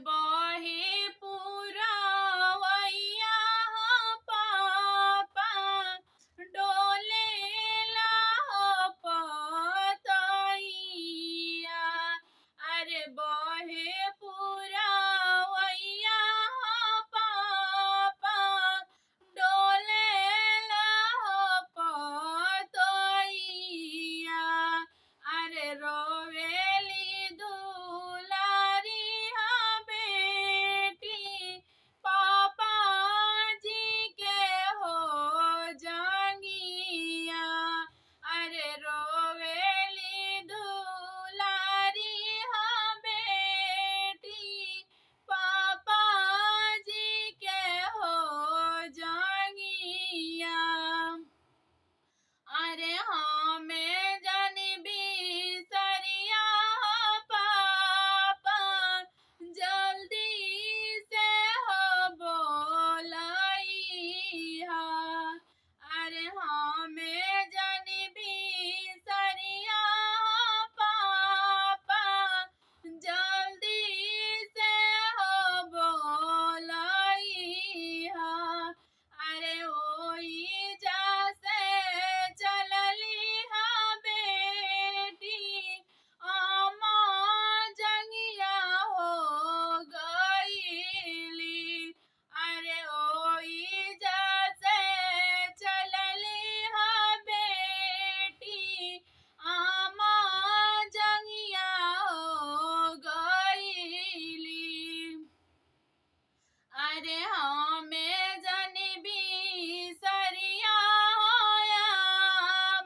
बहे पुरवैया हो पापा, डोलेला हो पतैया। अरे बहे पुरवैया हो पापा, डोलेला हो पतैया। अरे रोवेली दुलारी हा बेटी, पापा जी के हो जांगिया। अरे रोवेली दुलारी हा बेटी, पापा जी के हो जांगिया। अरे हमें जानी बिसरिया हो पापा, जल्दी से हो बोलैया। अरे हमें जानी बिसरिया हो पापा, जल्दी से हो बोलैया। अरे ओई जैसे चलली हा बेटी, आमा जंगिया हो गईली। अरे ओई जैसे चलली हा बेटी, आमा जंगिया हो गईली। अरे हमें जनी बिसरिया होया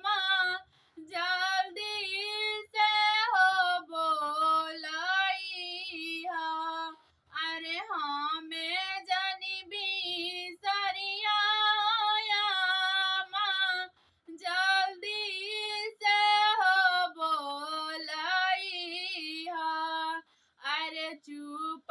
माँ, जल्दी से हो बोलैया। अरे हमें जनी बिसरिया होया माँ, जल्दी से हो बोलैया। अरे चुप